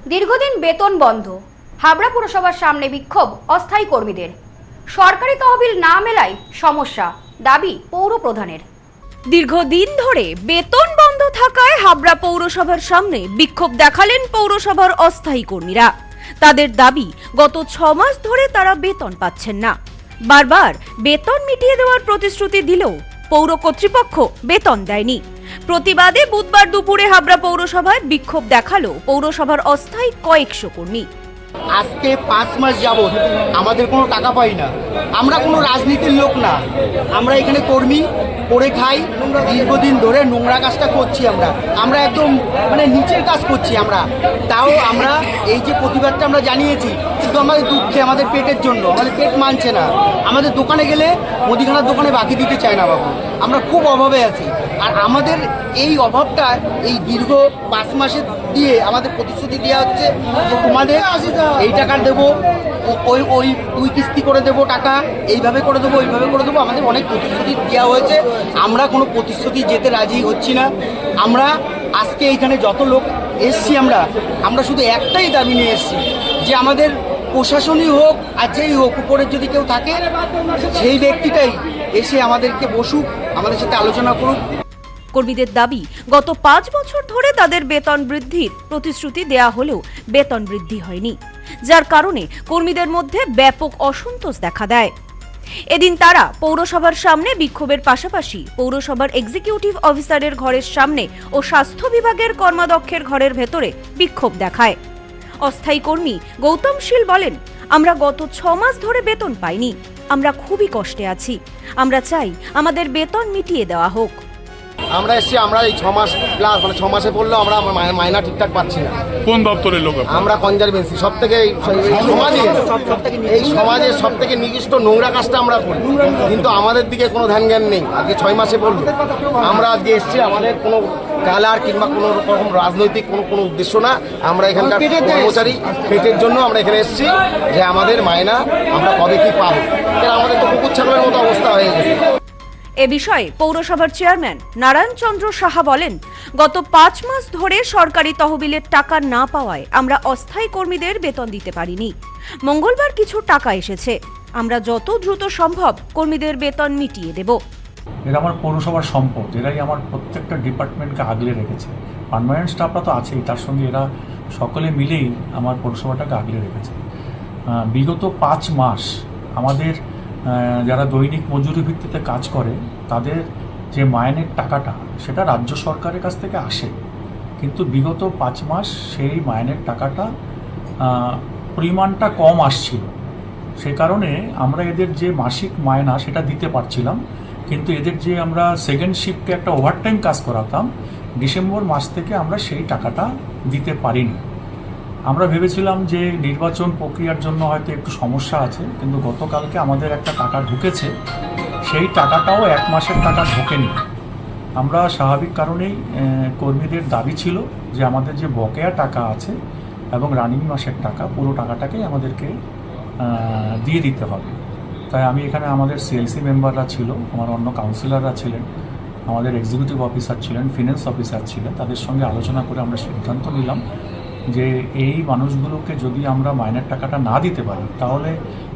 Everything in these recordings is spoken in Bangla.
দীর্ঘদিন বেতন বন্ধ, হাবড়া পুরসভার সামনে বিক্ষোভ অস্থায়ী কর্মীদের। সরকারি তহবিল না মেলায় সমস্যা, দাবি পৌর প্রধানের। দীর্ঘদিন ধরে বেতন বন্ধ থাকায় হাবড়া পৌরসভার সামনে বিক্ষোভ দেখালেন পৌরসভার অস্থায়ী কর্মীরা। তাদের দাবি, গত 6 মাস ধরে তারা বেতন পাচ্ছেন না। বারবার বেতন মিটিয়ে দেওয়ার প্রতিশ্রুতি দিলেও পৌর কর্তৃপক্ষ বেতন দেয়নি। প্রতিবাদে বুধবার দুপুরে হাবড়া পৌরসভায় বিক্ষোভ দেখালো পৌরসভার অস্থায়ী কয়েকশো কর্মী। আজকে 5 মাস যাবত আমাদের কোনো টাকা পাই না। আমরা কোনো রাজনীতির লোক না, আমরা এখানে কর্মী, করে খাই। দীর্ঘদিন ধরে নোংরা কাজটা করছি। আমরা একদম নিচের কাজ করছি। তাও আমরা এই যে প্রতিবাদটা আমরা জানিয়েছি শুধু আমাদের দুঃখে, আমাদের পেটের জন্য। আমাদের পেট মানছে না। আমাদের দোকানে গেলে মুদিখানার দোকানে বাকি দিতে চায় না বাবু। আমরা খুব অভাবে আছি। আর আমাদের এই অভাবটা এই দীর্ঘ 5 মাসে দিয়ে আমাদের প্রতিশ্রুতি দেওয়া হচ্ছে যে তোমাদের এই টাকা দেবো, ওই 2 কিস্তি করে দেবো টাকা, এইভাবে করে দেবো, ওইভাবে করে দেবো। আমাদের অনেক প্রতিশ্রুতি দেওয়া হয়েছে। আমরা কোনো প্রতিশ্রুতি যেতে রাজি হচ্ছি না। আমরা আজকে এইখানে যত লোক এসছি, আমরা শুধু একটাই দাবি নিয়ে এসছি যে আমাদের প্রশাসনই হোক আর যেই হোক, উপরের যদি কেউ থাকে সেই ব্যক্তিটাই এসে আমাদেরকে বসুক, আমাদের সাথে আলোচনা করুক। কর্মীদের দাবি, গত 5 বছর ধরে তাদের বেতন বৃদ্ধির প্রতিশ্রুতি দেয়া হলেও বেতন বৃদ্ধি হয়নি, যার কারণে কর্মীদের মধ্যে ব্যাপক অসন্তোষ দেখা দেয়। এদিন তারা পৌরসভার সামনে বিক্ষোভের পাশাপাশি পৌরসভার এক্সিকিউটিভ অফিসারের ঘরের সামনে ও স্বাস্থ্য বিভাগের কর্মাধ্যক্ষের ঘরের ভেতরে বিক্ষোভ দেখায়। অস্থায়ী কর্মী গৌতম শীল বলেন, আমরা গত 6 মাস ধরে বেতন পাইনি। আমরা খুবই কষ্টে আছি। আমরা চাই আমাদের বেতন মিটিয়ে দেওয়া হোক। আমরা এসছি, আমরা এই 6 মাস প্লাস 6 মাসে পড়লেও আমরা মাইনা ঠিকঠাক পাচ্ছি না। কোন দপ্তরের লোক? আমরা কনজারভেন্সি। সব থেকে এই সমাজের সব থেকে নিকৃষ্ট নোংরা কাজটা আমরা করি, কিন্তু আমাদের দিকে কোনো ধ্যান জ্ঞান নেই। আজকে 6 মাসে পড়লো আমরা আজকে এসছি। আমাদের কোনো কালার কিংবা কোনো রকম রাজনৈতিক কোনো উদ্দেশ্য না। আমরা এখানকার কর্মচারী, পেটের জন্য আমরা এখানে এসছি যে আমাদের মাইনা আমরা কবে কি পাবো। আমাদের তো কুকুর ছাগলের মতো অবস্থা হয়ে গেছে। এ বিষয়ে পৌরসভার চেয়ারম্যান নারায়ণ চন্দ্র সাহা বলেন, গত 5 মাস ধরে সরকারি তহবিলের টাকা না পাওয়ায় আমরা অস্থায়ী কর্মীদের বেতন দিতে পারিনি। মঙ্গলবার কিছু টাকা এসেছে। আমরা যত দ্রুত সম্ভব কর্মীদের বেতন মিটিয়ে দেব। এরা আমার পৌরসভার সম্পদ। এরাই আমার প্রত্যেকটা ডিপার্টমেন্টকে আগলে রেখেছে। পার্মানেন্ট স্টাফরা তো আছেই, তার সঙ্গে এরা সকলে মিলেই আমার পৌরসভাটাকে আগলে রেখেছে। বিগত 5 মাস আমাদের যারা দৈনিক মজুরি ভিত্তিতে কাজ করে তাদের যে মাইনের টাকাটা, সেটা রাজ্য সরকারের কাছ থেকে আসে, কিন্তু বিগত 5 মাস সেই মাইনের টাকাটা পরিমাণটা কম আসছিল। সে কারণে আমরা এদের যে মাসিক মায়না সেটা দিতে পারছিলাম, কিন্তু এদের যে আমরা সেকেন্ড শিফটে একটা ওভারটাইম কাজ করাতাম, ডিসেম্বর মাস থেকে আমরা সেই টাকাটা দিতে পারিনি। আমরা ভেবেছিলাম যে নির্বাচন প্রক্রিয়ার জন্য হয়তো একটু সমস্যা আছে, কিন্তু গতকালকে আমাদের একটা টাকা ঢুকেছে, সেই টাকাটাও 1 মাসের টাকা ঢোকেনি। আমরা স্বাভাবিক কারণেই কর্মীদের দাবি ছিল যে আমাদের যে বকেয়া টাকা আছে এবং রানিং মাসের টাকা, পুরো টাকাটাকেই আমাদেরকে দিয়ে দিতে হবে। তাই আমি এখানে আমাদের সিএলসি মেম্বাররা ছিল, আমার অন্য কাউন্সিলররা ছিলেন, আমাদের এক্সিকিউটিভ অফিসার ছিলেন, ফিন্যান্স অফিসার ছিলেন, তাদের সঙ্গে আলোচনা করে আমরা সিদ্ধান্ত নিলাম যে এই মানুষগুলোকে যদি আমরা মাইনের টাকাটা না দিতে পারি তাহলে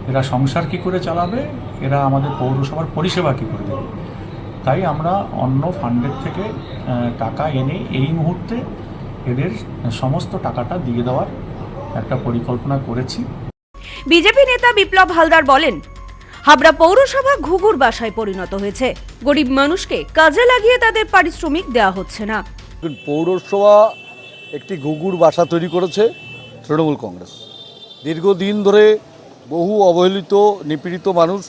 এরা সংসার কী করে চালাবে, এরা আমাদের পৌরসভার পরিষেবা কী করে দেবে। তাই আমরা অন্য ফান্ডের থেকে টাকা এনে এই মুহূর্তে এদের সমস্ত টাকাটা দিয়ে দেওয়ার একটা পরিকল্পনা করেছি। বিজেপি নেতা বিপ্লব হালদার বলেন, হাবড়া পৌরসভা ঘুঘুর বাসায় পরিণত হয়েছে। গরিব মানুষকে কাজে লাগিয়ে তাদের পারিশ্রমিক দেওয়া হচ্ছে না। পৌরসভা একটি ঘুঘুর বাসা তৈরি করেছে তৃণমূল কংগ্রেস। দীর্ঘদিন ধরে বহু অবহেলিত নিপীড়িত মানুষ,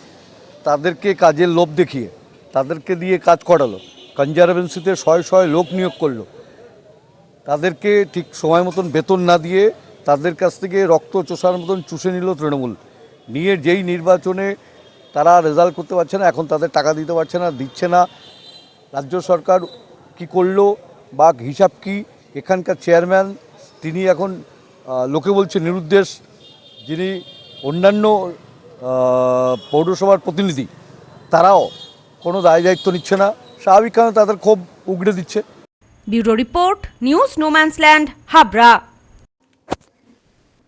তাদেরকে কাজের লোভ দেখিয়ে তাদেরকে দিয়ে কাজ করালো। কনজারভেন্সিতে 100 লোক নিয়োগ করলো। তাদেরকে ঠিক সময় মতন বেতন না দিয়ে তাদের কাছ থেকে রক্ত চোষার মতন চুষে নিল তৃণমূল। নিয়ে যেই নির্বাচনে তারা রেজাল্ট করতে পারছে না, এখন তাদের টাকা দিতে পারছে না, দিচ্ছে না। রাজ্য সরকার কি করলো বা হিসাব কি, এখানকার চেয়ারম্যান তিনি এখন লোকে বলছে নিরুদ্দেশ, যিনি অন্যান্য পৌরসভার প্রতিনিধি তারাও কোনো দায়িত্ব নিচ্ছে না। স্বাভাবিক কারণে তাদের ক্ষোভ উগড়ে দিচ্ছে। Bureau report, news no man's land, Habra.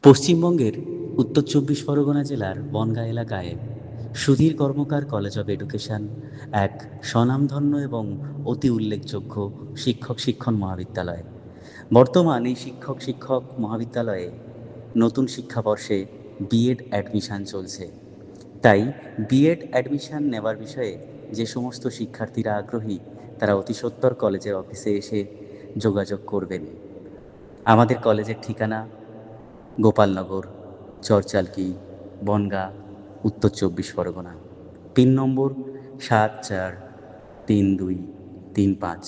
পশ্চিমবঙ্গের উত্তর 24 পরগনা জেলার বনগাঁ এলাকায় সুধীর কর্মকার কলেজ অব এডুকেশন এক স্বনামধন্য এবং অতি উল্লেখযোগ্য শিক্ষণ মহাবিদ্যালয়। বর্তমান এই শিক্ষক মহাবিদ্যালয়ে নতুন শিক্ষাবর্ষে বিএড অ্যাডমিশন চলছে। তাই বিএড অ্যাডমিশন নেওয়ার বিষয়ে যে সমস্ত শিক্ষার্থীরা আগ্রহী তারা অতি সত্বর কলেজের অফিসে এসে যোগাযোগ করবেন। আমাদের কলেজের ঠিকানা গোপালনগর, চরচালকি, বনগাঁ, উত্তর 24 পরগনা। পিন নম্বর 743235।